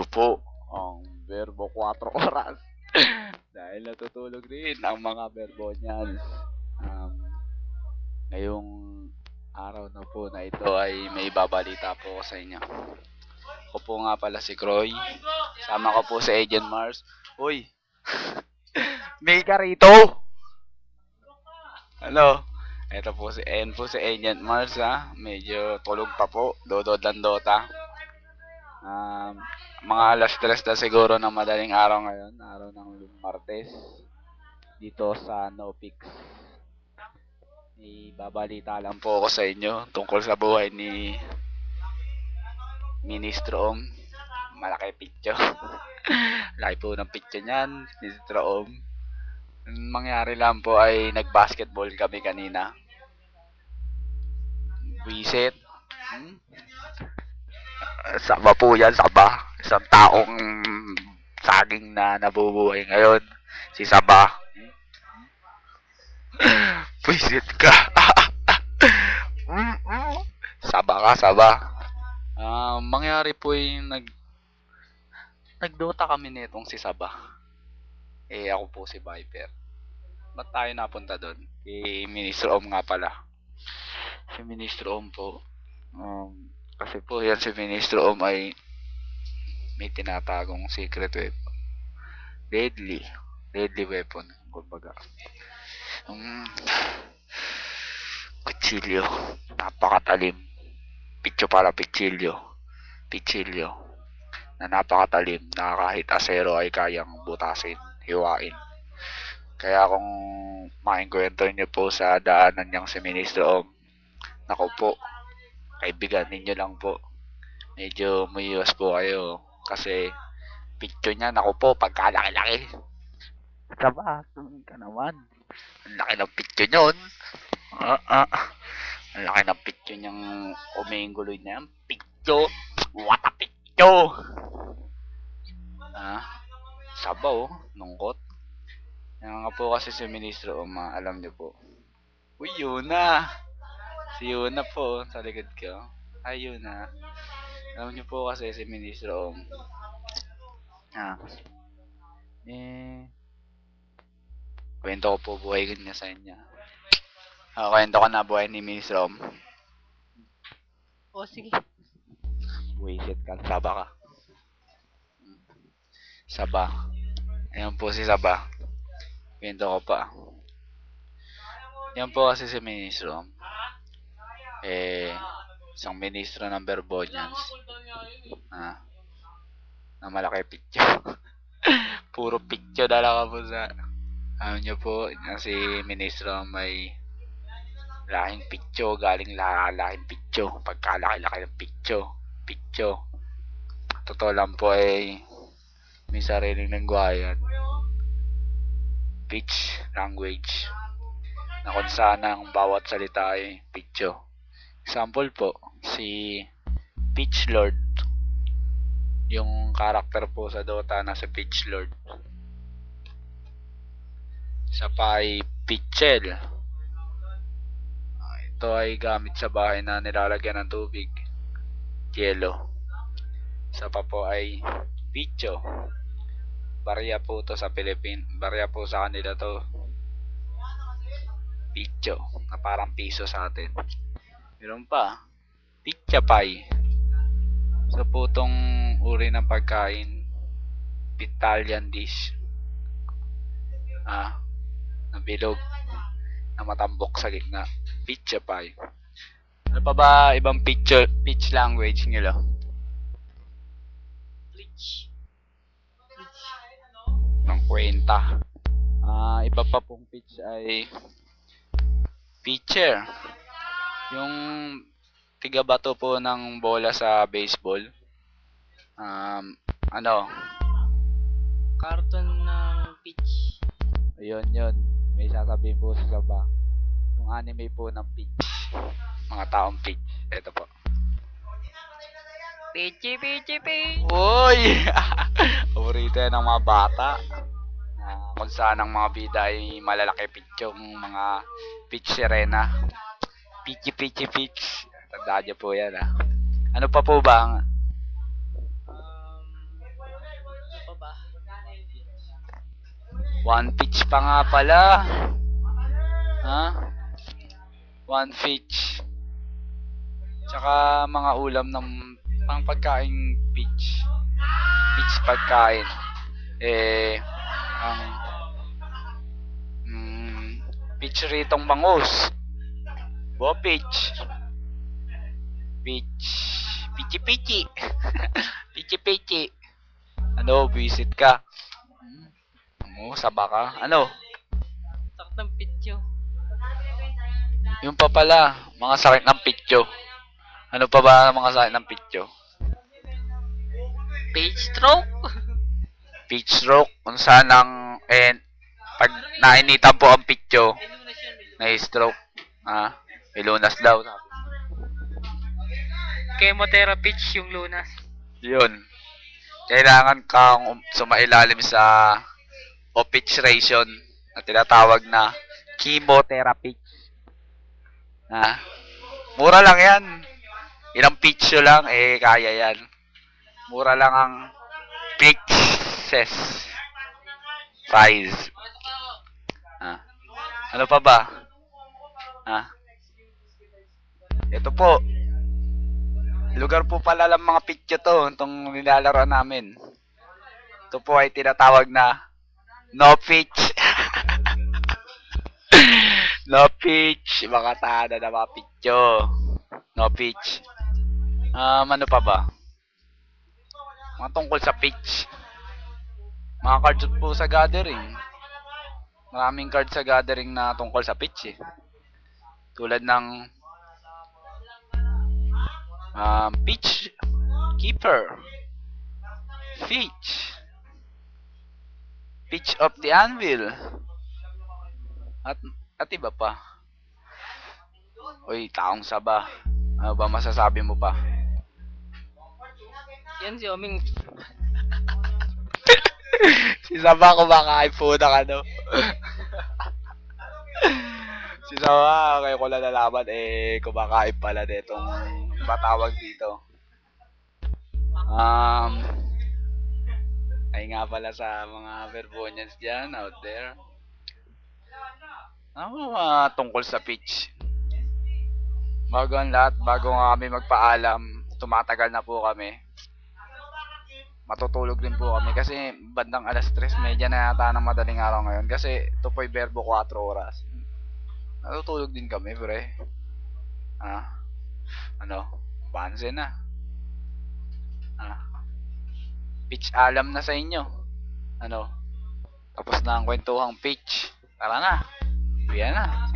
Ito po ang Verbo 4 oras. Dahil natutulog rin ang mga Verbonians. Ngayong araw na po na ito ay may babalita po ako sa inyo. Ako po nga pala si Croy. Sama ko po si Agent Mars. Uy! May ka rito! Ano? Ito po si Agent Mars ha. Medyo tulog pa po. Dodod ang Dota. Mga alas 3 na siguro ng madaling araw ngayon. Araw ng Martes. Dito sa NoPix. Ibabalita lang po ako sa inyo tungkol sa buhay ni Ministro Om. Malaki picture. Laki po ng picture niyan, Ministro Om. Ang mangyari lang po ay nag-basketball kami kanina. Visit. Saba po yan, saba. Isang taong saging na nabubuhay ngayon. Si Saba. Visit ka. Saba ka, Saba. Mangyari po yung nagdota kami nitong si Saba. Ako po si Viper. Ba't tayo napunta doon? Ministro Om nga pala. Si Ministro Om po. Kasi po yan si Ministro Om ay may tinatagong secret weapon. Deadly weapon. Kumbaga. Kutsilyo. Napakatalim. Pitsilyo. Na napakatalim na kahit asero ay kayang butasin, hiwain. Kaya kung makikwento niyo po sa daanan niyang si Ministro Om, naku po, kaibigan ninyo lang po. Medyo umiiwas po kayo kasi picture niya, naku po, pagkalaki-laki. Saba, tumingin ka naman. Ang laki ng picture niyon. Ang laki ng picture niyang umingguloy na yan. Picture. What a picture. Sabaw. Nungkot. Yan nga po kasi si Ministro Om. Alam niyo po. Uy, Yuna. Si Yuna po. Sa likod ko. Ay, Yuna. Alam niyo po kasi si Ministro Om. Kwento ko po buhay niya sa inyo. Kwento ko na buhay ni Ministro Om. Sige. Wisit ka. Saba ka. Saba. Ayan po si Saba. Kwento ko pa. Yan po kasi si Ministro Om. Isang ministro ng Verbonians. Na malaki picture. Puro picture dala ka po sa... Alam nyo po, si Ministro may lahing picture, galing lahing picture, pagkalaki-laki ng picture. Totoo lang po ay may sariling lengguwayan, pitch language, na kung saan ang bawat salita ay picture. Example po, si Pitch Lord, yung karakter po sa Dota na si Pitch Lord. Isa pa ay Pitchel. Ito ay gamit sa bahay na nilalagyan ng tubig. Yelo. Isa pa po ay Picho. Barya po to sa Barya po sa kanila to. Picho. Na parang piso sa atin. Meron pa. Pichapay. Sa putong uri ng pagkain. Italian dish. Na bilog, na matambok sa gitna. Pichapay. Ano pa ba ibang pitch language nila? Pitch. Ng kwenta. Iba pa pong pitch ay pitcher. Yung tiga bato po ng bola sa baseball. Karton ng pitch. Ayun. May sasabihin po sa Saba. Yung anime po ng pitch. Mga taong pitch. Ito po. Pichi. Uy! Paborito yan ng mga bata. Kung saan ang mga bida ay malalaki pitch yung mga pitch sirena. Pitch. Tandaan niyo po yan Ano pa po ba? One pitch pa nga pala. Ha? One pitch. Tsaka mga ulam ng pang pagkain pitch. Pitch pagkain. Ang pitch ritong bangus. Bo pitch. Pitch. Pichi-pichi. Pichi-pichi. Ano, visit ka? Saba ka? Ano? Sakit ng pitch yun. Yung pa pala, mga sakit ng pityo. Ano pa ba ang mga sakit ng pityo? Page stroke. Pitch stroke, kung saan ang, pag nainitan po ang pityo, na-stroke. May lunas daw. Chemotherapy yung lunas. Yun. Kailangan kang sumailalim sa opitchration na tinatawag na chemotherapy. Mura lang yan. Ilang pitch lang, kaya yan. Mura lang ang pitches. Price. Ano pa ba? Ito po. Lugar po pala lang mga pitch to, itong nilalaro namin. Ito po ay tinatawag na no pitch. No pitch. Mga tada na mga pitcho. No pitch. Ano pa ba? Mga tungkol sa pitch. Mga cards po sa gathering. Maraming cards sa gathering na tungkol sa pitch Tulad ng pitch keeper. Pitch of the anvil. At iba pa. Uy, taong saba. Ano ba masasabi mo pa? Yan si Oming. Si Saba kumakain po ng ano. Si Saba, kayo ko lang nalaman, kumakain pala ditong matawag dito. Ay nga pala sa mga Verbonians dyan, out there. Tungkol sa pitch. Bago ang lahat, bago nga kami magpaalam, tumatagal na po kami. Matutulog din po kami kasi bandang alas 3:30 na yata ng madaling araw ngayon kasi ito po'y verbo 4 oras. Natutulog din kami, pre. Banse na. Pitch alam na sa inyo. Tapos na ang kwentuhang pitch. Tara na. Sige na.